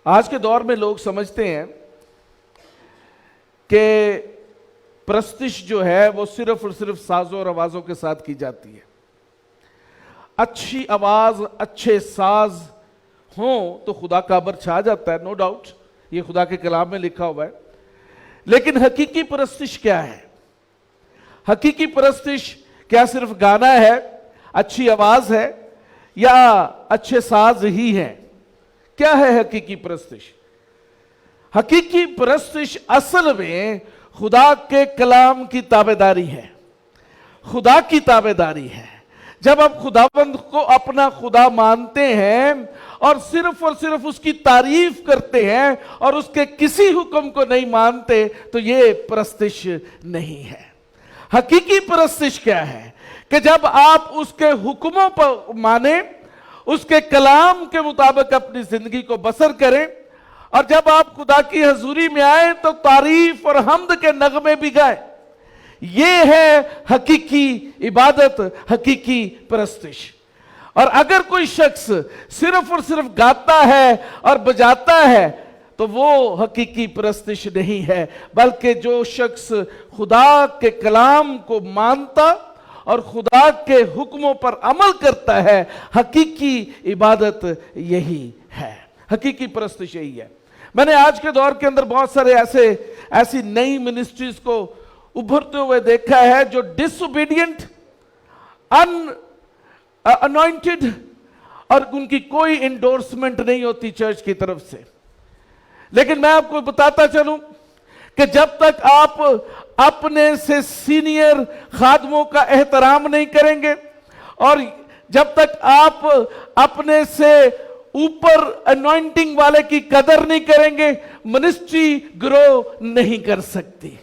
آج کے دور میں لوگ سمجھتے ہیں کہ پرستش جو ہے وہ صرف اور صرف سازوں اور آوازوں کے ساتھ کی جاتی ہے. اچھی آواز، اچھے ساز ہوں تو خدا کا امر چھا جاتا ہے، نو ڈاؤٹ، یہ خدا کے کلام میں لکھا ہوا ہے. لیکن حقیقی پرستش کیا ہے؟ حقیقی پرستش کیا صرف گانا ہے، اچھی آواز ہے، یا اچھے ساز ہی ہیں؟ کیا ہے حقیقی پرستش؟ حقیقی پرستش اصل میں خدا کے کلام کی تابعداری ہے، خدا کی تابعداری ہے. جب آپ خداوند کو اپنا خدا مانتے ہیں اور صرف اس کی تعریف کرتے ہیں اور اس کے کسی حکم کو نہیں مانتے تو یہ پرستش نہیں ہے. حقیقی پرستش کیا ہے؟ کہ جب آپ اس کے حکموں پر مانیں، اس کے کلام کے مطابق اپنی زندگی کو بسر کریں، اور جب آپ خدا کی حضوری میں آئیں تو تعریف اور حمد کے نغمے بھی گائیں. یہ ہے حقیقی عبادت، حقیقی پرستش. اور اگر کوئی شخص صرف اور صرف گاتا ہے اور بجاتا ہے تو وہ حقیقی پرستش نہیں ہے، بلکہ جو شخص خدا کے کلام کو مانتا اور خدا کے حکموں پر عمل کرتا ہے، حقیقی عبادت یہی ہے، حقیقی پرستش یہی ہے. میں نے آج کے دور کے اندر بہت سارے ایسی نئی منسٹریز کو ابھرتے ہوئے دیکھا ہے جو ڈس اوبیڈینٹ، انوائنٹڈ، اور ان کی کوئی انڈورسمنٹ نہیں ہوتی چرچ کی طرف سے. لیکن میں آپ کو بتاتا چلوں کہ جب تک آپ اپنے سے سینئر خادموں کا احترام نہیں کریں گے، اور جب تک آپ اپنے سے اوپر انوائنٹنگ والے کی قدر نہیں کریں گے، منسٹری گرو نہیں کر سکتی،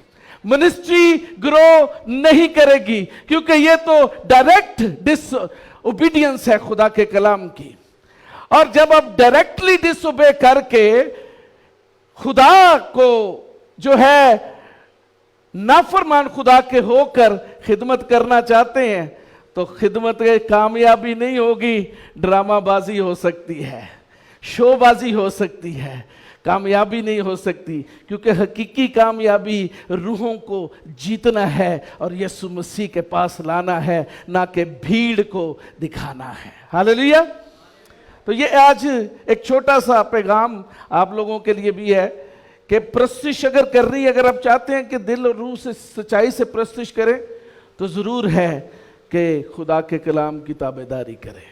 منسٹری گرو نہیں کرے گی، کیونکہ یہ تو ڈائریکٹ ڈس اوبیڈینس ہے خدا کے کلام کی. اور جب آپ ڈائریکٹلی ڈس اوبے کر کے خدا کو جو ہے نافرمان خدا کے ہو کر خدمت کرنا چاہتے ہیں تو خدمت کی کامیابی نہیں ہوگی، ڈرامہ بازی ہو سکتی ہے، شو بازی ہو سکتی ہے، کامیابی نہیں ہو سکتی. کیونکہ حقیقی کامیابی روحوں کو جیتنا ہے اور یسوع مسیح کے پاس لانا ہے، نہ کہ بھیڑ کو دکھانا ہے. ہاللیلویا. تو یہ آج ایک چھوٹا سا پیغام آپ لوگوں کے لیے بھی ہے کہ پرستش اگر کر رہی ہے، اگر آپ چاہتے ہیں کہ دل اور روح سے سچائی سے پرستش کریں تو ضرور ہے کہ خدا کے کلام کی تابعداری کریں،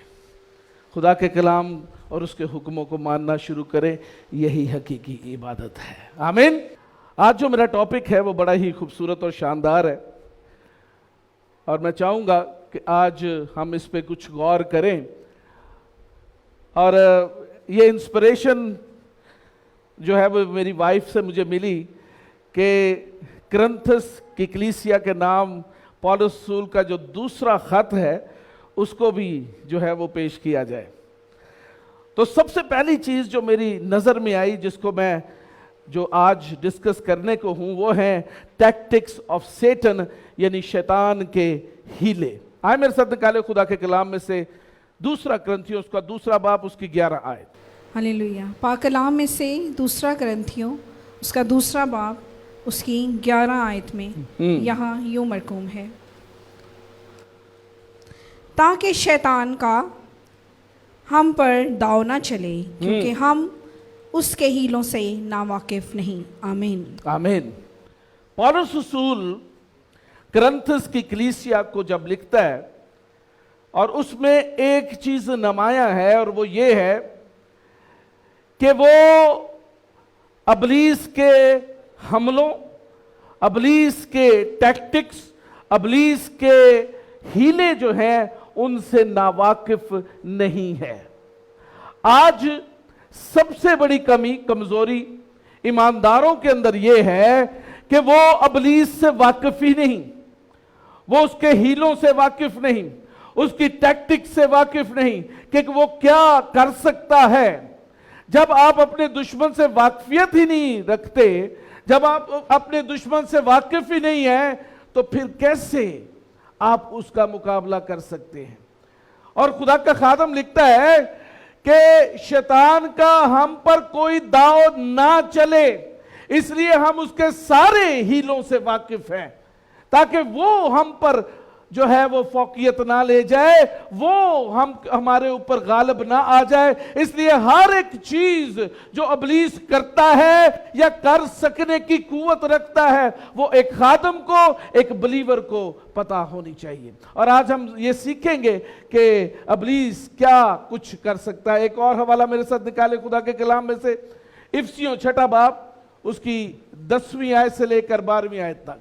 خدا کے کلام اور اس کے حکموں کو ماننا شروع کریں. یہی حقیقی عبادت ہے. آمین. آج جو میرا ٹاپک ہے وہ بڑا ہی خوبصورت اور شاندار ہے، اور میں چاہوں گا کہ آج ہم اس پہ کچھ غور کریں. اور یہ انسپریشن جو ہے وہ میری وائف سے مجھے ملی کہ کرنتھس کی کلیسیا کے نام پولس رسول کا جو دوسرا خط ہے اس کو بھی جو ہے وہ پیش کیا جائے. تو سب سے پہلی چیز جو میری نظر میں آئی، جس کو میں جو آج ڈسکس کرنے کو ہوں، وہ ہیں ٹیکٹکس آف سیٹن، یعنی شیطان کے ہیلے. آئے میرے ساتھ نکالے خدا کے کلام میں سے دوسرا کرنتھیوں اس کا دوسرا باب، اس کی 11 آیت. ہلیلویا. پاک کلام میں سے دوسرا کرنتھیوں اس کا دوسرا باب اس کی 11 آیت میں یہاں یوں مرقوم ہے: تاکہ شیطان کا ہم پر داؤ نہ چلے، کیونکہ ہم اس کے ہیلوں سے ناواقف نہیں. آمین. آمین. پولس رسول کرنتھس کی کلیسیا کو جب لکھتا ہے اور اس میں ایک چیز نمایاں ہے، اور وہ یہ ہے کہ وہ ابلیس کے حملوں، ابلیس کے ٹیکٹکس، ابلیس کے ہیلے جو ہیں ان سے ناواقف نہیں ہے. آج سب سے بڑی کمی، کمزوری ایمانداروں کے اندر یہ ہے کہ وہ ابلیس سے واقف ہی نہیں، وہ اس کے ہیلوں سے واقف نہیں، اس کی ٹیکٹک سے واقف نہیں کہ وہ کیا کر سکتا ہے. جب آپ اپنے دشمن سے واقفیت ہی نہیں رکھتے، جب آپ اپنے دشمن سے واقف ہی نہیں ہیں، تو پھر کیسے آپ اس کا مقابلہ کر سکتے ہیں؟ اور خدا کا خادم لکھتا ہے کہ شیطان کا ہم پر کوئی داؤ نہ چلے، اس لیے ہم اس کے سارے ہیلوں سے واقف ہیں، تاکہ وہ ہم پر جو ہے وہ فوقیت نہ لے جائے، وہ ہمارے اوپر غالب نہ آ جائے۔ اس لیے ہر ایک چیز جو ابلیس کرتا ہے یا کر سکنے کی قوت رکھتا ہے، وہ ایک خادم کو، ایک بلیور کو پتہ ہونی چاہیے۔ اور آج ہم یہ سیکھیں گے کہ ابلیس کیا کچھ کر سکتا ہے۔ ایک اور حوالہ میرے ساتھ نکالے خدا کے کلام میں سے، افسیوں 6 باب، اس کی 10ویں آیت سے لے کر 12ویں آیت تک۔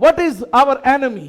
What is our enemy?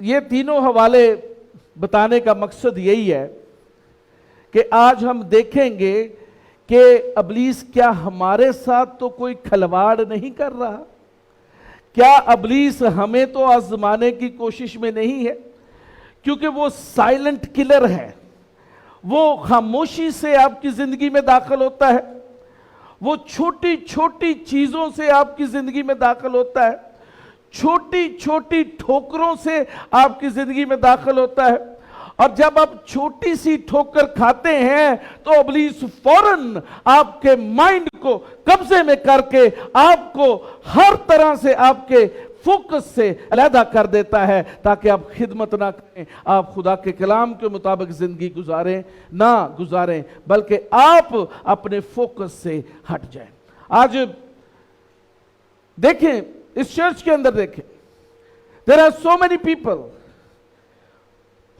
یہ تینوں حوالے بتانے کا مقصد یہی ہے کہ آج ہم دیکھیں گے کہ ابلیس کیا ہمارے ساتھ تو کوئی کھلواڑ نہیں کر رہا؟ کیا ابلیس ہمیں تو آزمانے کی کوشش میں نہیں ہے؟ کیونکہ وہ سائلنٹ کلر ہے، وہ خاموشی سے آپ کی زندگی میں داخل ہوتا ہے، وہ چھوٹی چھوٹی چیزوں سے آپ کی زندگی میں داخل ہوتا ہے، چھوٹی چھوٹی ٹھوکروں سے آپ کی زندگی میں داخل ہوتا ہے، اور جب آپ چھوٹی سی ٹھوکر کھاتے ہیں تو ابلیس فوراً آپ کے مائنڈ کو قبضے میں کر کے آپ کو ہر طرح سے آپ کے فوکس سے علیحدہ کر دیتا ہے تاکہ آپ خدمت نہ کریں، آپ خدا کے کلام کے مطابق زندگی نہ گزاریں بلکہ آپ اپنے فوکس سے ہٹ جائیں۔ آج دیکھیں اس چرچ کے اندر دیکھیں، there are so many people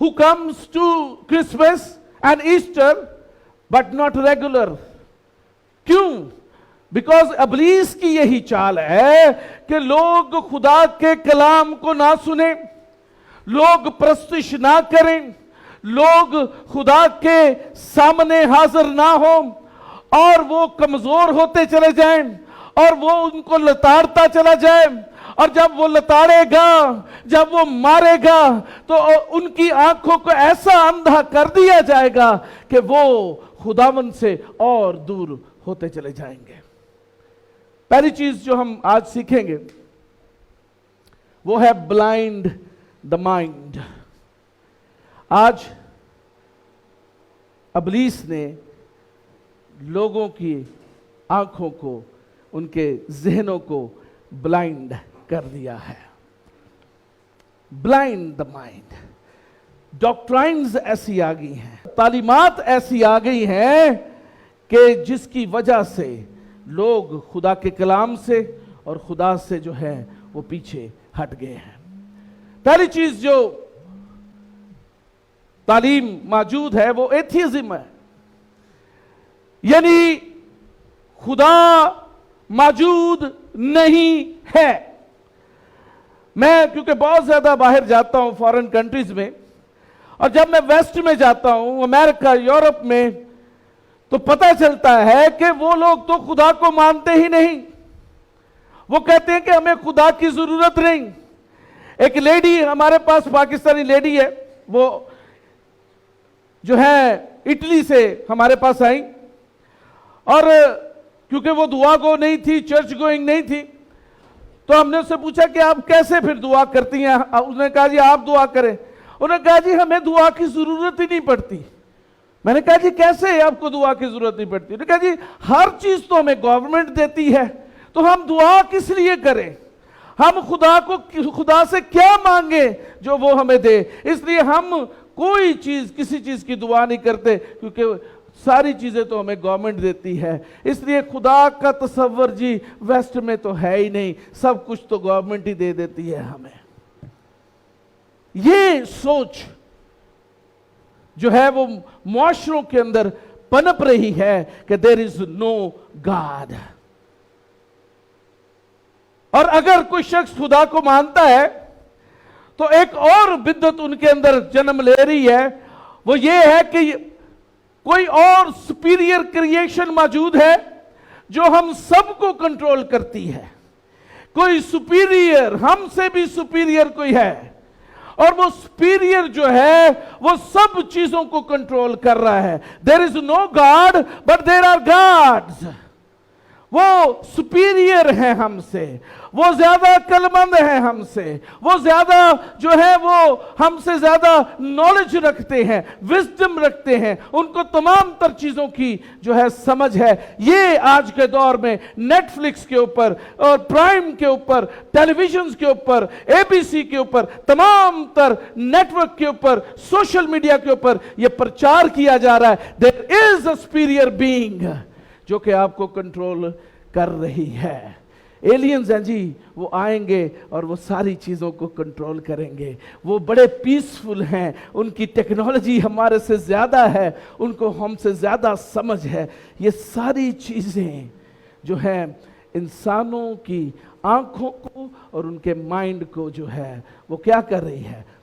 who comes to Christmas and Easter but not regular. کیوں؟ بیکاز ابلیس کی یہی چال ہے کہ لوگ خدا کے کلام کو نہ سنیں، لوگ پرستش نہ کریں، لوگ خدا کے سامنے حاضر نہ ہوں، اور وہ کمزور ہوتے چلے جائیں، اور وہ ان کو لتاڑتا چلا جائے، اور جب وہ لتاڑے گا، جب وہ مارے گا تو ان کی آنکھوں کو ایسا اندھا کر دیا جائے گا کہ وہ خداوند سے اور دور ہوتے چلے جائیں گے۔ پہلی چیز جو ہم آج سیکھیں گے وہ ہے بلائنڈ دا مائنڈ۔ آج ابلیس نے لوگوں کی آنکھوں کو، ان کے ذہنوں کو بلائنڈ کر دیا ہے۔ Blind the mind. ڈاکٹرائنز ایسی آ گئی ہیں، تعلیمات ایسی آ گئی ہیں کہ جس کی وجہ سے لوگ خدا کے کلام سے اور خدا سے جو ہے وہ پیچھے ہٹ گئے ہیں۔ پہلی چیز جو تعلیم موجود ہے وہ ایتھیزم ہے، یعنی خدا موجود نہیں ہے۔ میں کیونکہ بہت زیادہ باہر جاتا ہوں فارن کنٹریز میں، اور جب میں ویسٹ میں جاتا ہوں، امریکہ، یورپ میں، تو پتہ چلتا ہے کہ وہ لوگ تو خدا کو مانتے ہی نہیں۔ وہ کہتے ہیں کہ ہمیں خدا کی ضرورت نہیں۔ ایک لیڈی ہمارے پاس، پاکستانی لیڈی ہے، وہ جو ہے اٹلی سے ہمارے پاس آئی، اور کیونکہ وہ دعا گو نہیں تھی، چرچ گوئنگ نہیں تھی، تو ہم نے اس سے پوچھا کہ آپ کیسے پھر دعا کرتی ہیں؟ اس نے کہا جی آپ دعا کریں۔ انہوں نے کہا جی ہمیں دعا کی ضرورت ہی نہیں پڑتی۔ میں نے کہا جی کیسے آپ کو دعا کی ضرورت نہیں پڑتی؟ انہوں نے کہا جی ہر چیز تو ہمیں گورنمنٹ دیتی ہے، تو ہم دعا کس لیے کریں؟ ہم خدا سے کیا مانگیں جو وہ ہمیں دے؟ اس لیے ہم کوئی چیز، کسی چیز کی دعا نہیں کرتے، کیونکہ ساری چیزیں تو ہمیں گورنمنٹ دیتی ہے۔ اس لیے خدا کا تصور جی ویسٹ میں تو ہے ہی نہیں، سب کچھ تو گورنمنٹ ہی دے دیتی ہے ہمیں۔ یہ سوچ جو ہے وہ معاشروں کے اندر پنپ رہی ہے کہ there is no God۔ اور اگر کوئی شخص خدا کو مانتا ہے تو ایک اور بدعت ان کے اندر جنم لے رہی ہے، وہ یہ ہے کہ کوئی اور سپیریئر کریشن موجود ہے جو ہم سب کو کنٹرول کرتی ہے۔ کوئی سپیریئر، ہم سے بھی سپیریئر کوئی ہے، اور وہ سپیریئر جو ہے وہ سب چیزوں کو کنٹرول کر رہا ہے۔ there is no God but there are gods۔ وہ سپیریئر ہیں ہم سے، وہ زیادہ عقلمند ہیں ہم سے، وہ زیادہ جو ہے وہ ہم سے زیادہ نالج رکھتے ہیں، وزڈم رکھتے ہیں، ان کو تمام تر چیزوں کی جو ہے سمجھ ہے۔ یہ آج کے دور میں نیٹ فلکس کے اوپر اور پرائم کے اوپر، ٹیلی ویژنز کے اوپر، ABC کے اوپر، تمام تر نیٹ ورک کے اوپر، سوشل میڈیا کے اوپر یہ پرچار کیا جا رہا ہے there is a superior being جو کہ آپ کو کنٹرول کر رہی ہے۔ ایلینز ہیں جی، وہ آئیں گے اور وہ ساری چیزوں کو کنٹرول کریں گے۔ وہ بڑے پیسفل ہیں، ان کی ٹیکنالوجی ہمارے سے زیادہ ہے، ان کو ہم سے زیادہ سمجھ ہے۔ یہ ساری چیزیں جو ہیں انسانوں کی آنکھوں کو اور ان کے مائنڈ کو جو ہے وہ کیا کر رہی ہے؟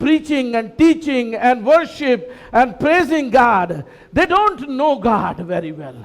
preaching and teaching and worship and praising God. They don't know God very well.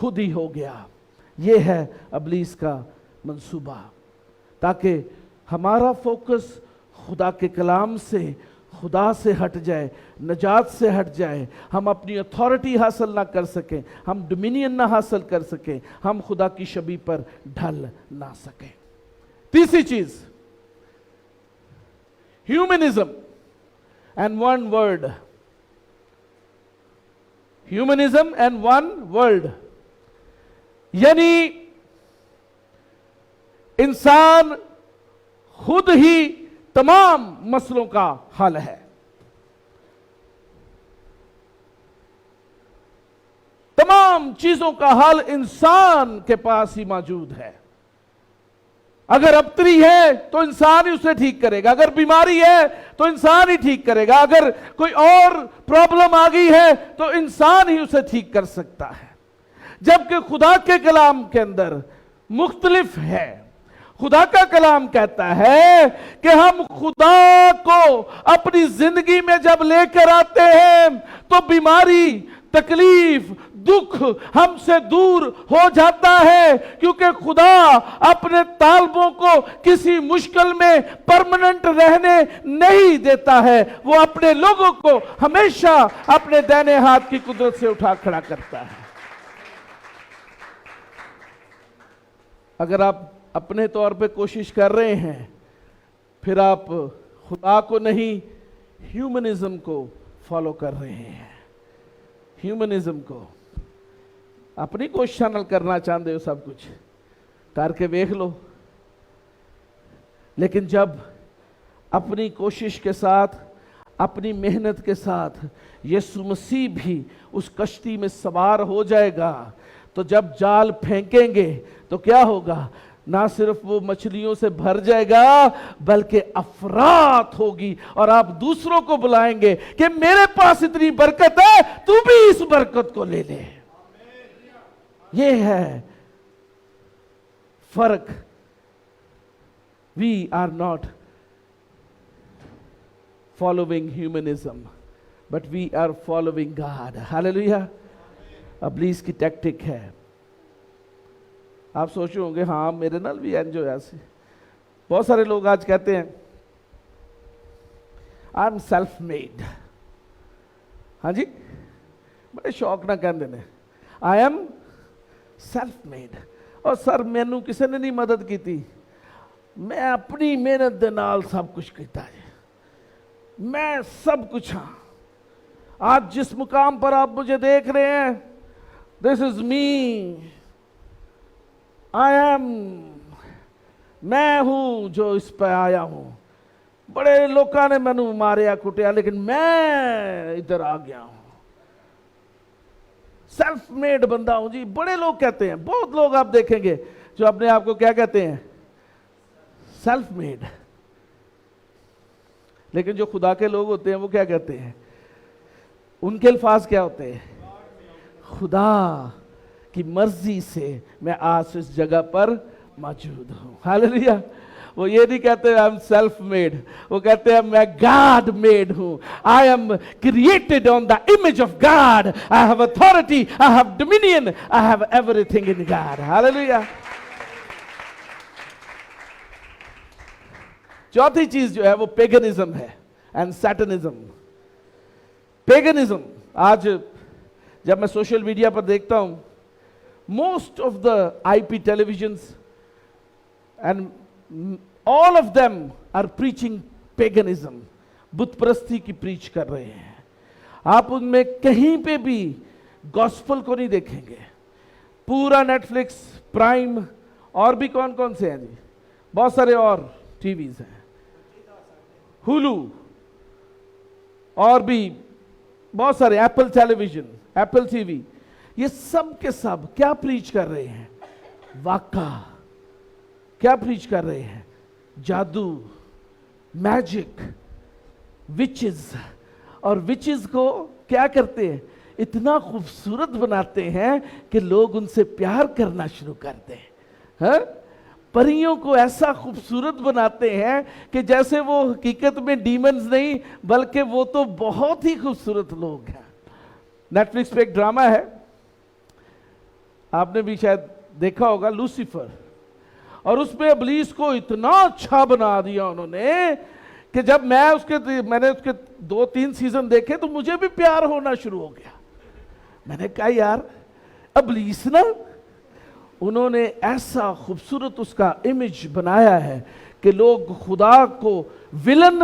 خود ہی ہو گیا. یہ ہے ابلیس کا منصوبہ، تاکہ ہمارا فوکس خدا کے کلام سے، خدا سے ہٹ جائے، نجات سے ہٹ جائے، ہم اپنی اتھارٹی حاصل نہ کر سکیں، ہم ڈومینین نہ حاصل کر سکیں، ہم خدا کی شبیہ پر ڈھل نہ سکیں. تیسری چیز، humanism and one world. Humanism and one world یعنی انسان خود ہی تمام مسئلوں کا حل ہے. تمام چیزوں کا حل انسان کے پاس ہی موجود ہے. اگر ابتری ہے تو انسان ہی اسے ٹھیک کرے گا، اگر بیماری ہے تو انسان ہی ٹھیک کرے گا، اگر کوئی اور پرابلم آ گئی ہے تو انسان ہی اسے ٹھیک کر سکتا ہے. جبکہ خدا کے کلام کے اندر مختلف ہے. خدا کا کلام کہتا ہے کہ ہم خدا کو اپنی زندگی میں جب لے کر آتے ہیں تو بیماری، تکلیف، دکھ ہم سے دور ہو جاتا ہے، کیونکہ خدا اپنے طالبوں کو کسی مشکل میں پرمننٹ رہنے نہیں دیتا ہے. وہ اپنے لوگوں کو ہمیشہ اپنے دائیں ہاتھ کی قدرت سے اٹھا کھڑا کرتا ہے. اگر آپ اپنے طور پہ کوشش کر رہے ہیں، پھر آپ خدا کو نہیں، ہیومنزم کو فالو کر رہے ہیں. ہیومنزم کو اپنی کوشش نہ کرنا چاہتے ہو، سب کچھ کر کے دیکھ لو. لیکن جب اپنی کوشش کے ساتھ، اپنی محنت کے ساتھ یسوع مسیح بھی اس کشتی میں سوار ہو جائے گا، تو جب جال پھینکیں گے تو کیا ہوگا؟ نہ صرف وہ مچھلیوں سے بھر جائے گا بلکہ افراط ہوگی، اور آپ دوسروں کو بلائیں گے کہ میرے پاس اتنی برکت ہے، تو بھی اس برکت کو لے لے. یہ ہے فرق. We are not following humanism, but we are following God. Hallelujah. ابلیس کی ٹیکٹک ہے. آپ سوچو ہوں گے ہاں میرے نال بھی انجو ایسے. بہت سارے لوگ آج کہتے ہیں آئی ایم سیلف میڈ. ہاں جی، بڑے شوق نہ کہندے نے آئی ایم سیلف میڈ. اور سر مینوں کسی نے نہیں مدد کی تھی، میں اپنی محنت دے نال سب کچھ کیتا ہے، میں سب کچھ ہاں. آج جس مقام پر آپ مجھے دیکھ رہے ہیں، دس از می، آئی ایم، میں ہوں جو اس پہ آیا ہوں. بڑے لوکاں نے مینوں ماریا کٹیا لیکن میں ادھر آ گیا ہوں، سیلف میڈ بندہ ہوں. جی بڑے لوگ کہتے ہیں، بہت لوگ آپ دیکھیں گے جو اپنے آپ کو کیا کہتے ہیں؟ Self made. لیکن جو خدا کے لوگ ہوتے ہیں وہ کیا کہتے ہیں؟ ان کے الفاظ کیا ہوتے ہیں؟ خدا کی مرضی سے میں آج اس جگہ پر موجود ہوں. ہاللیلویا. وہ یہ نہیں کہتے آئی ایم سیلف میڈ، وہ کہتے ہیں میں گاڈ میڈ ہوں. I am created on the image of God. I have authority, I have dominion, I have everything in God. Hallelujah. چوتھی چیز جو ہے وہ پیگنزم ہے اینڈ سیٹنزم. پیگنزم، آج جب میں سوشل میڈیا پر دیکھتا ہوں، most of the I P televisions and all of them are preaching paganism. بت پرستی کی پریچ کر رہے ہیں. آپ ان میں کہیں پہ بھی گاسپل کو نہیں دیکھیں گے. پورا نیٹ فلکس، پرائم، اور بھی کون کون سے ہیں جی، بہت سارے اور ٹی ویز ہیں، ہولو، اور بھی بہت سارے، apple television, apple T V, یہ سب کے سب کیا پریچ کر رہے ہیں؟ واقعہ. کیا پریچ کر رہے ہیں؟ جادو، میجک، وچز. اور وچز کو کیا کرتے ہیں؟ اتنا خوبصورت بناتے ہیں کہ لوگ ان سے پیار کرنا شروع کرتے ہیں. پریوں کو ایسا خوبصورت بناتے ہیں کہ جیسے وہ حقیقت میں ڈیمنز نہیں بلکہ وہ تو بہت ہی خوبصورت لوگ ہیں. نیٹ فلکس پہ ایک ڈرامہ ہے آپ نے بھی شاید دیکھا ہوگا لوسیفر, اور اس میں ابلیس کو اتنا اچھا بنا دیا انہوں نے کہ جب میں نے اس کے 2-3 سیزن دیکھے تو مجھے بھی پیار ہونا شروع ہو گیا. میں نے کہا یار ابلیس نا, انہوں نے ایسا خوبصورت اس کا امیج بنایا ہے کہ لوگ خدا کو ولن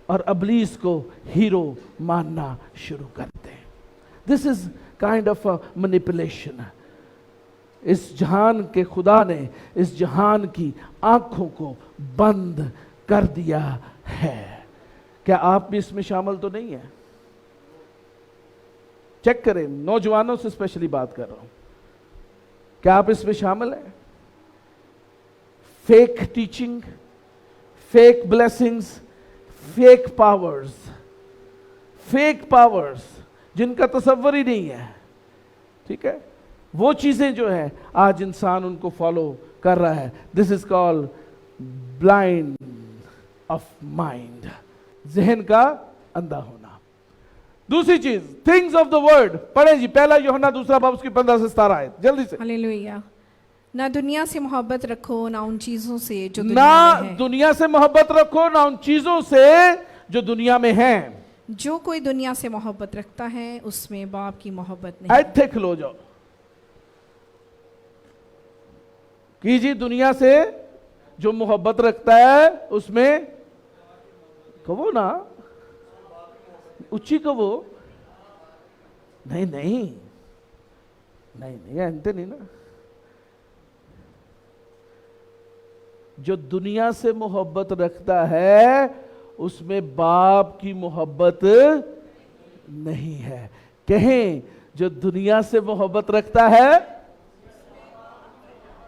اور ابلیس کو ہیرو ماننا شروع کرتے ہیں. دس از کائنڈ آف مینیپولیشن. اس جہان کے خدا نے اس جہان کی آنکھوں کو بند کر دیا ہے. کیا آپ بھی اس میں شامل تو نہیں ہیں؟ چیک کریں, نوجوانوں سے اسپیشلی بات کر رہا ہوں, کیا آپ اس میں شامل ہیں؟ Fake teaching, fake blessings, fake powers جن کا تصور ہی نہیں ہے. ٹھیک ہے, وہ چیزیں جو ہیں آج انسان ان کو فالو کر رہا ہے. دس از کال بلائنڈ آف مائنڈ, ذہن کا اندھا ہونا. دوسری چیز, تھنگز آف دا ورلڈ. پڑھیں جی, پہلا یوحنا 2 باب اس کی 15 سے 17 آیت, جلدی سے. ہلیلویا. نہ دنیا سے محبت رکھو, نہ ان چیزوں سے جو دنیا نہ میں ہے. دنیا سے محبت رکھو, نہ ان چیزوں سے جو دنیا میں ہیں. جو کوئی دنیا سے محبت رکھتا ہے اس میں باپ کی محبت نہیں. ایتھے کھلو جاؤ کہ جی دنیا سے جو محبت رکھتا ہے اس میں کہو نا, اچھی کہو. نہیں انتے نہیں نا. جو دنیا سے محبت رکھتا ہے اس میں باپ کی محبت نہیں ہے. کہیں جو دنیا سے محبت رکھتا ہے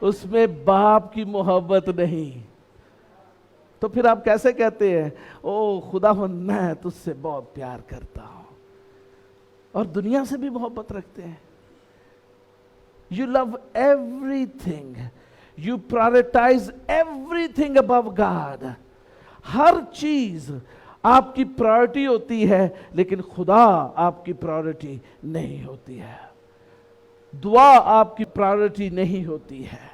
اس میں باپ کی محبت نہیں. تو پھر آپ کیسے کہتے ہیں او خدا میں تجھ سے بہت پیار کرتا ہوں, اور دنیا سے بھی محبت رکھتے ہیں. You love everything. You prioritize everything above God. ہر چیز آپ کی پرائورٹی ہوتی ہے لیکن خدا آپ کی پرائورٹی نہیں ہوتی ہے. دعا آپ کی پرائورٹی نہیں ہوتی ہے.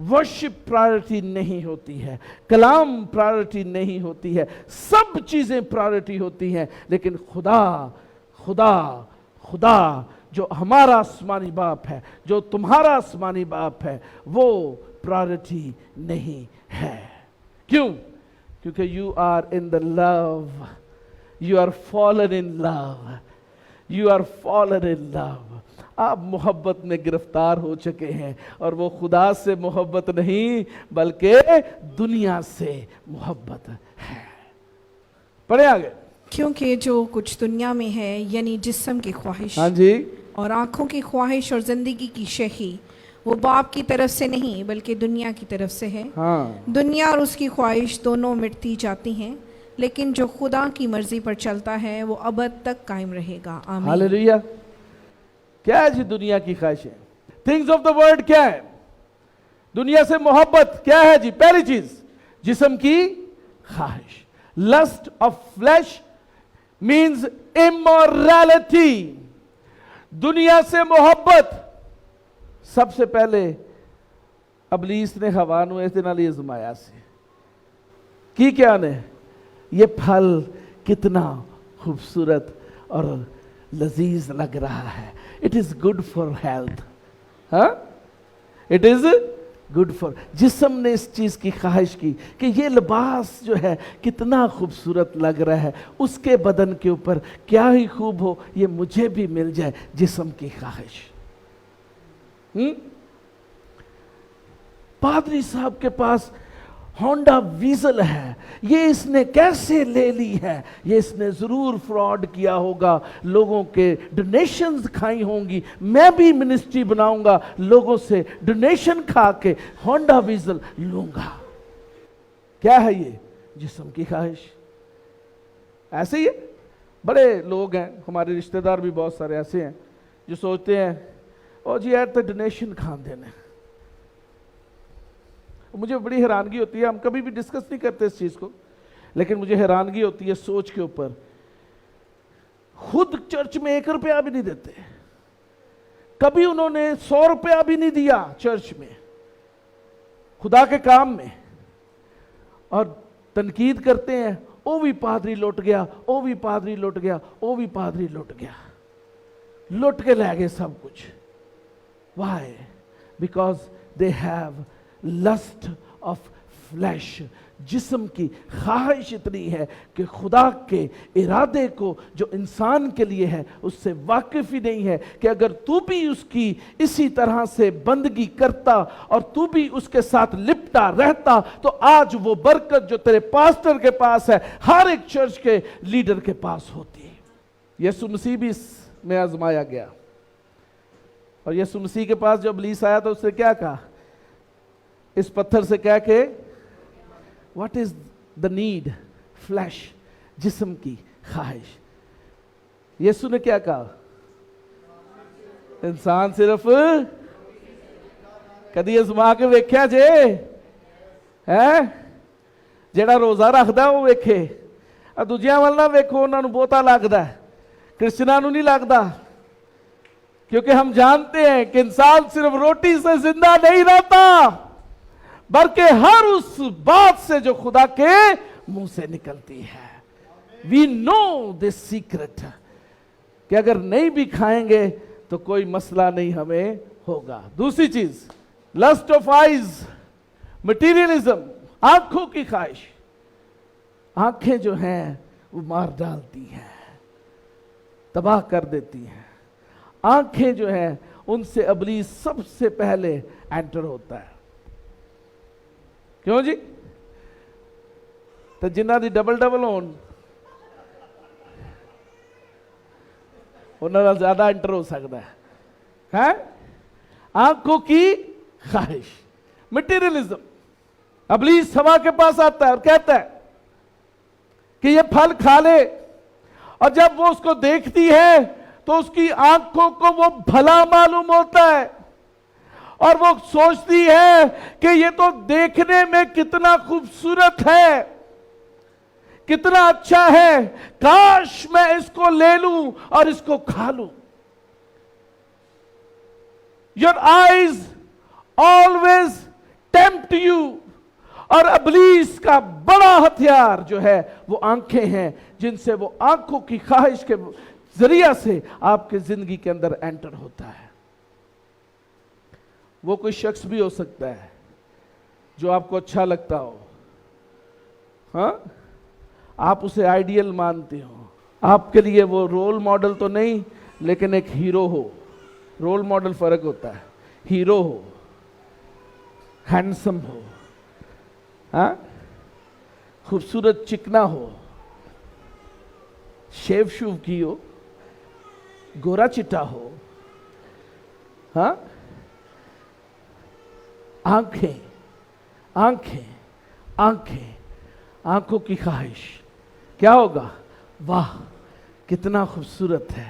ورشپ پرائورٹی نہیں ہوتی ہے. کلام پرائورٹی نہیں ہوتی ہے. سب چیزیں پرائورٹی ہوتی ہیں لیکن خدا جو ہمارا آسمانی باپ ہے, جو تمہارا آسمانی باپ ہے, وہ پرائورٹی نہیں ہے. کیوں؟ کیونکہ you are in the love. You are fallen in love. You are fallen in love. آپ محبت میں گرفتار ہو چکے ہیں, اور وہ خدا سے محبت نہیں بلکہ دنیا سے محبت ہے. پڑھیں آگے. کیونکہ جو کچھ دنیا میں ہے یعنی جسم کی خواہش ہاں جی, اور آنکھوں کی خواہش اور زندگی کی شہی, وہ باپ کی طرف سے نہیں بلکہ دنیا کی طرف سے ہے. ہاں, دنیا اور اس کی خواہش دونوں مٹتی جاتی ہیں, لیکن جو خدا کی مرضی پر چلتا ہے وہ ابد تک قائم رہے گا. آمین. ہاللیلویہ. کیا ہے جی دنیا کی خواہشیں؟ تھنگز آف دا ورلڈ کیا ہے؟ دنیا سے محبت کیا ہے جی؟ پہلی چیز جسم کی خواہش. Lust of flesh means immorality. دنیا سے محبت سب سے پہلے ابلیس نے حوا نو اس نال ہی آزمایا سی. کی کیا نے یہ پھل کتنا خوبصورت اور لذیذ لگ رہا ہے. It is good for health. ہاں, اٹ از گڈ فار. جسم نے اس چیز کی خواہش کی کہ یہ لباس جو ہے کتنا خوبصورت لگ رہا ہے, اس کے بدن کے اوپر کیا ہی خوب ہو, یہ مجھے بھی مل جائے. جسم کی خواہش. پادری صاحب کے پاس ہونڈا ویزل ہے, یہ اس نے کیسے لے لی ہے؟ یہ اس نے ضرور فراڈ کیا ہوگا, لوگوں کے ڈونیشنز کھائی ہوں گی. میں بھی منسٹری بناؤں گا, لوگوں سے ڈونیشن کھا کے ہونڈا ویزل لوں گا. کیا ہے یہ؟ جسم کی خواہش. ایسے ہی بڑے لوگ ہیں, ہمارے رشتہ دار بھی بہت سارے ایسے ہیں جو سوچتے ہیں او جی یار تو ڈونیشن کھان دینے. مجھے بڑی حیرانگی ہوتی ہے, ہم کبھی بھی ڈسکس نہیں کرتے اس چیز کو, لیکن مجھے حیرانگی ہوتی ہے سوچ کے اوپر. خود چرچ میں 1 روپیہ بھی نہیں دیتے, کبھی انہوں نے 100 روپیہ بھی نہیں دیا چرچ میں خدا کے کام میں, اور تنقید کرتے ہیں او بھی پادری لٹ گیا, او بھی پادری لٹ گیا, او بھی پادری لٹ گیا, لٹ کے لے گئے سب کچھ. Why? Because they have lust of flesh. جسم کی خواہش اتنی ہے کہ خدا کے ارادے کو جو انسان کے لیے ہے اس سے واقف ہی نہیں ہے, کہ اگر تو بھی اس کی اسی طرح سے بندگی کرتا اور تو بھی اس کے ساتھ لپٹا رہتا تو آج وہ برکت جو تیرے پاسٹر کے پاس ہے ہر ایک چرچ کے لیڈر کے پاس ہوتی. یسوع مسیح بھی اس میں آزمایا گیا, اور یسوع مسیح کے پاس جب ابلیس آیا تو اس سے کیا کہا, اس پتھر سے کہہ کے what is the need, flesh, جسم کی خواہش. یسوع نے کیا کہا, انسان صرف کدی ازما کے ویکھیا جے ہے, جیڑا روزہ رکھدا ہے وہ ویکھے, دوجیاں ول نہ ویکھو, انہاں نوں بہتا لگدا ہے, کرسچناں نوں نہیں لگدا, کیونکہ ہم جانتے ہیں کہ انسان صرف روٹی سے زندہ نہیں رہتا بلکہ ہر اس بات سے جو خدا کے منہ سے نکلتی ہے. We know this secret کہ اگر نہیں بھی کھائیں گے تو کوئی مسئلہ نہیں ہمیں ہوگا. دوسری چیز lust of eyes, materialism, آنکھوں کی خواہش. آنکھیں جو ہیں وہ مار ڈالتی ہیں, تباہ کر دیتی ہیں. آنکھیں جو ہیں ان سے ابلیس سب سے پہلے انٹر ہوتا ہے. کیوں جی؟ تو جنہ دی ڈبل ڈبل ہون انہوں نے زیادہ انٹر ہو سکتا ہے. آنکھوں کی خواہش, مٹیریلزم. ابلیس ہوا کے پاس آتا ہے اور کہتا ہے کہ یہ پھل کھا لے, اور جب وہ اس کو دیکھتی ہے تو اس کی آنکھوں کو وہ بھلا معلوم ہوتا ہے, اور وہ سوچتی ہے کہ یہ تو دیکھنے میں کتنا خوبصورت ہے, کتنا اچھا ہے, کاش میں اس کو لے لوں اور اس کو کھا لوں. Your eyes always tempt you. اور ابلیس کا بڑا ہتھیار جو ہے وہ آنکھیں ہیں, جن سے وہ آنکھوں کی خواہش کے ذریعہ سے آپ کے زندگی کے اندر انٹر ہوتا ہے. وہ کوئی شخص بھی ہو سکتا ہے جو آپ کو اچھا لگتا ہو, ہاں, آپ اسے آئیڈیل مانتے ہو, آپ کے لیے وہ رول ماڈل تو نہیں لیکن ایک ہیرو ہو. رول ماڈل فرق ہوتا ہے, ہیرو ہو, ہینڈسم ہو, ہاں, خوبصورت چکنا ہو, شیو شوو کی ہو, گورا چٹا ہو, ہاں. آنکھیں آنکھیں آنکھیں, آنکھوں کی خواہش. کیا ہوگا, واہ کتنا خوبصورت ہے,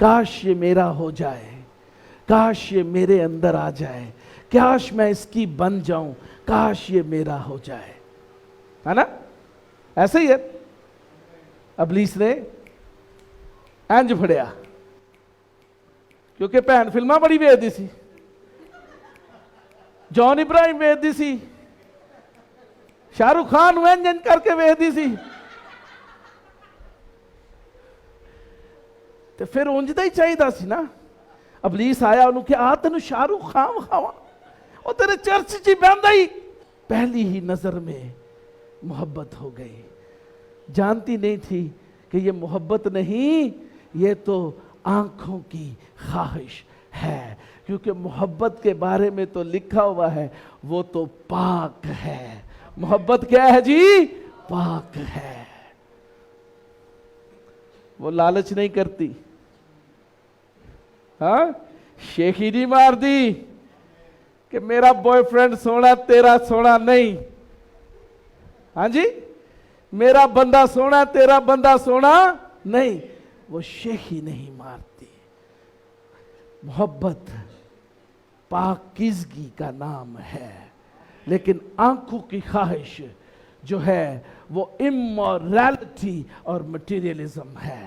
کاش یہ میرا ہو جائے, کاش یہ میرے اندر آ جائے, کاش میں اس کی بن جاؤں, کاش یہ میرا ہو جائے, ہے نا. ایسے ہی ہے, ابلیس نے انج پھڑیا, کیونکہ بہن فلماں بڑی ویکھدی سی, جان ابراہیم ویکھدی سی, شاہ رخ خان انج کر کے ویکھدی سی, تو پھر اونجدا ہی چاہیے سی نا. ابلیس آیا انہوں کہ آ تینوں شاہ رخ خان وکھاواں, وہ تیرے چرچ چی بہندا ہی. پہلی ہی نظر میں محبت ہو گئی. جانتی نہیں تھی کہ یہ محبت نہیں, یہ تو آنکھوں کی خواہش ہے, کیونکہ محبت کے بارے میں تو لکھا ہوا ہے وہ تو پاک ہے. محبت کیا ہے جی؟ پاک ہے. وہ لالچ نہیں کرتی, ہاں, شیخی نہیں مار دی کہ میرا بوائے فرینڈ سونا تیرا سونا نہیں, ہاں جی, میرا بندہ سونا تیرا بندہ سونا نہیں. وہ شیخی نہیں مارتی. محبت پاکیزگی کا نام ہے, لیکن آنکھوں کی خواہش جو ہے وہ امورالٹی اور مٹیریلزم ہے.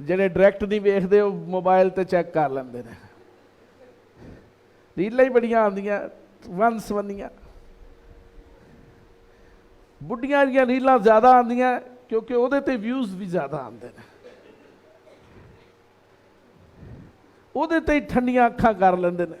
ਜਿਹੜੇ ਡਾਇਰੈਕਟ ਨਹੀਂ ਵੇਖਦੇ ਉਹ ਮੋਬਾਈਲ ਤੇ ਚੈੱਕ ਕਰ ਲੈਂਦੇ ਨੇ। ਰੀਲਾਂ ਹੀ ਬੜੀਆਂ ਆਉਂਦੀਆਂ ਵੰਨ ਸਵੰਨੀਆਂ, ਬੁੱਢੀਆਂ ਦੀਆਂ ਰੀਲਾਂ ਜ਼ਿਆਦਾ ਆਉਂਦੀਆਂ ਕਿਉਂਕਿ ਉਹਦੇ ਤੇ ਵਿਊਜ਼ ਵੀ ਜ਼ਿਆਦਾ ਆਉਂਦੇ ਨੇ, ਉਹਦੇ ਤੇ ਹੀ ਠੰਡੀਆਂ ਅੱਖਾਂ ਕਰ ਲੈਂਦੇ ਨੇ।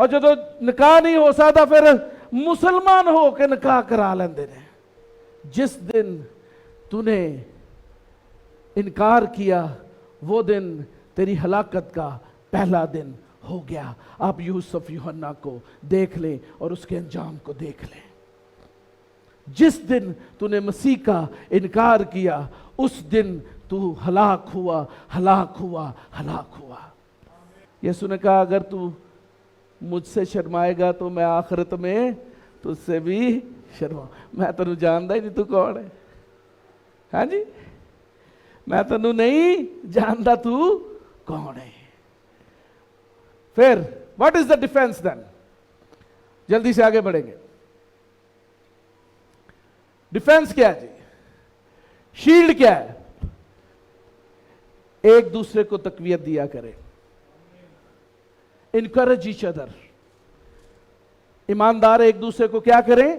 اور جدو نکاح نہیں ہو سکتا پھر مسلمان ہو کے نکاح کرا لیندے نے. جس دن تو نے انکار کیا وہ دن تیری ہلاکت کا پہلا دن ہو گیا. آپ یوسف یوحنا کو دیکھ لیں اور اس کے انجام کو دیکھ لیں. جس دن تو نے مسیح کا انکار کیا اس دن تو ہلاک ہوا, ہلاک ہوا, ہلاک ہوا. یسوع نے کہا اگر تو مجھ سے شرمائے گا تو میں آخرت میں تجھ سے بھی شرماؤں. میں تینوں جاندا ہی نہیں تو کون ہے. ہاں جی, میں تینوں نہیں جاندا تو کون ہے. پھر واٹ از دا ڈیفینس دین؟ جلدی سے آگے بڑھیں گے. ڈیفینس کیا ہے جی؟ شیلڈ کیا ہے؟ ایک دوسرے کو تقویت دیا کرے. Encourage each other. ایماندار ایک دوسرے کو کیا کریں؟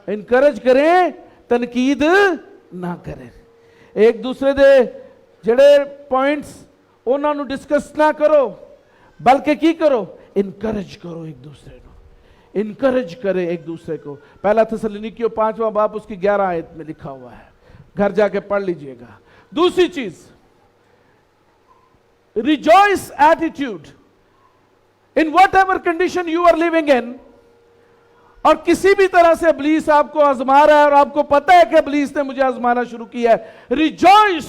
انکریج کریں, تنقید نہ کریں. ایک دوسرے دے جڑے پوائنٹس انہاں نو ڈسکس نہ کرو بلکہ کی کرو؟ انکریج کرو ایک دوسرے کو. انکریج کرے ایک دوسرے کو. پہلا تسلونیکیوں 5واں باب اس کی 11 آیت میں لکھا ہوا ہے, گھر جا کے پڑھ لیجئے گا. دوسری چیز, rejoice attitude in whatever condition you are living in. اور کسی بھی طرح سے ابلیس آپ کو آزما رہا ہے اور آپ کو پتہ ہے کہ ابلیس نے مجھے آزمانا شروع کیا ہے, ریجوائس,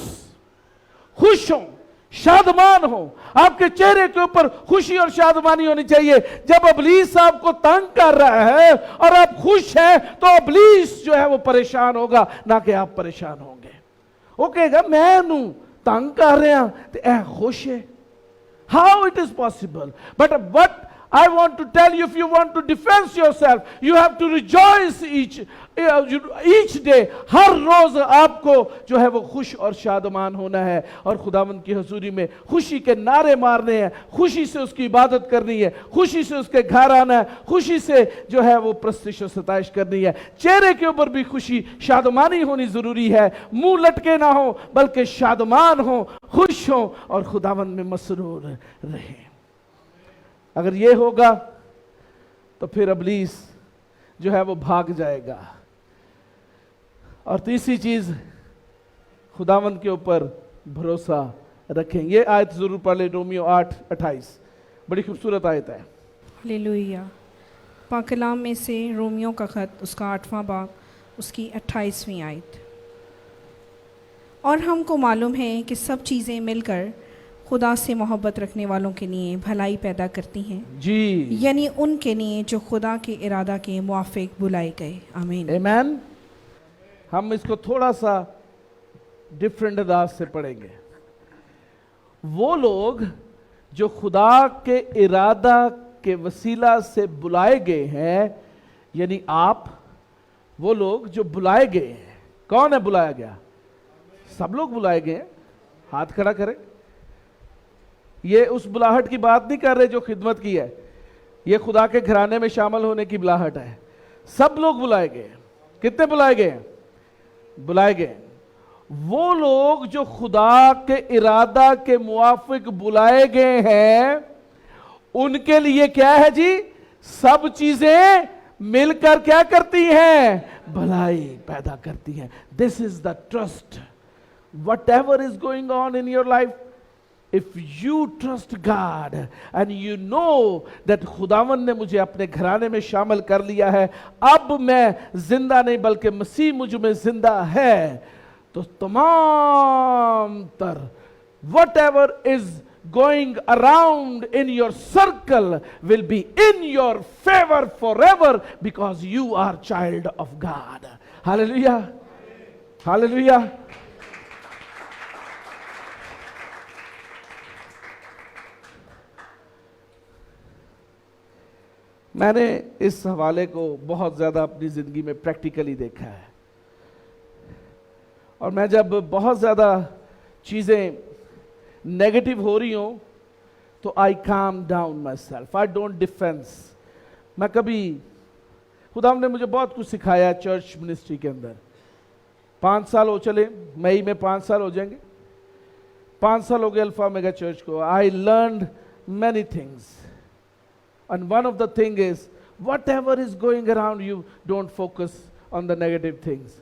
خوش ہوں, شادمان ہوں. آپ کے چہرے کے اوپر خوشی اور شادمانی ہونی چاہیے. جب ابلیس آپ کو تنگ کر رہا ہے اور آپ خوش ہیں تو ابلیس جو ہے وہ پریشان ہوگا, نہ کہ آپ پریشان ہوں گے. وہ کہے گا میں نوں تنگ کر رہے ہیں تو اے خوش ہے. How it is possible? But what I want to tell you, if you want to defend yourself, you have to rejoice each day. ہر روز آپ کو جو ہے وہ خوش اور شادمان ہونا ہے اور خداوند کی حضوری میں خوشی کے نعرے مارنے ہیں, خوشی سے اس کی عبادت کرنی ہے, خوشی سے اس کے گھر آنا ہے, خوشی سے جو ہے وہ پرستش و ستائش کرنی ہے. چہرے کے اوپر بھی خوشی شادمانی ہونی ضروری ہے. منہ لٹکے نہ ہو بلکہ شادمان ہو, خوش ہو اور خداوند میں مسرور رہیں. اگر یہ ہوگا تو پھر ابلیس جو ہے وہ بھاگ جائے گا. اور تیسری چیز, خداوند کے اوپر بھروسہ رکھیں. یہ آیت ضرور پڑھ لیں, رومیو 8:28, بڑی خوبصورت آیت ہے. ہلیلویا. پاک کلام میں سے رومیو کا خط اس کا 8واں باب اس کی 28ویں آیت. اور ہم کو معلوم ہے کہ سب چیزیں مل کر خدا سے محبت رکھنے والوں کے لیے بھلائی پیدا کرتی ہیں جی, یعنی ان کے لیے جو خدا کے ارادہ کے موافق بلائے گئے. آمین. آمین. ہم اس کو تھوڑا سا ڈیفرنٹ انداز سے پڑھیں گے. وہ لوگ جو خدا کے ارادہ کے وسیلہ سے بلائے گئے ہیں, یعنی آپ, وہ لوگ جو بلائے گئے ہیں. کون ہے بلایا گیا؟ سب لوگ بلائے گئے ہیں. ہاتھ کھڑا کریں. یہ اس بلاہٹ کی بات نہیں کر رہے جو خدمت کی ہے, یہ خدا کے گھرانے میں شامل ہونے کی بلاہٹ ہے. سب لوگ بلائے گئے. کتنے بلائے گئے ہیں؟ بلائے گئے. وہ لوگ جو خدا کے ارادہ کے موافق بلائے گئے ہیں ان کے لیے کیا ہے جی؟ سب چیزیں مل کر کیا کرتی ہیں؟ بھلائی پیدا کرتی ہیں. This is the trust. Whatever is going on in your life, if you trust God and you know that خداوند نے مجھے اپنے گھرانے میں شامل کر لیا ہے, اب میں زندہ نہیں بلکہ مسیح مجھ میں زندہ ہے, تو تمام تر whatever is going around in your circle will be in your favor forever because you are child of God. Hallelujah. Hallelujah. میں نے اس حوالے کو بہت زیادہ اپنی زندگی میں پریکٹیکلی دیکھا ہے, اور میں جب بہت زیادہ چیزیں نیگیٹو ہو رہی ہوں تو I calm down myself. I don't defense. میں کبھی, خدا نے مجھے بہت کچھ سکھایا چرچ منسٹری کے اندر. 5 سال ہو چلے, مئی میں 5 سال ہو جائیں گے. 5 سال ہو گئے الفا میگا چرچ کو. I learned many things. And one of the thing is, whatever is going around you, don't focus on the negative things.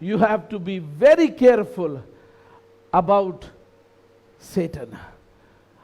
you have to be very careful about Satan.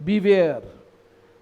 Beware.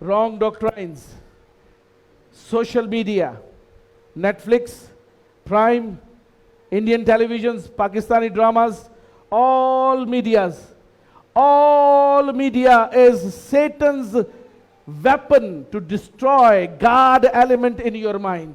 Wrong doctrines, social media, Netflix, Prime, Indian televisions, Pakistani dramas, all media is Satan's weapon to destroy God element in your mind.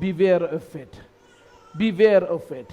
Beware of it. Beware of it.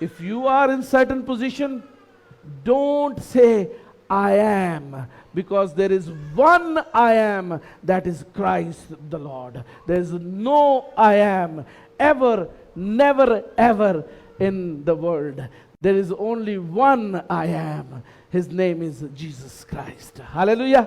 If you are in certain position, don't say I am, because there is one I am, that is Christ the Lord. There is no I am ever, never, ever in the world. There is only one I am. His name is Jesus Christ. Hallelujah.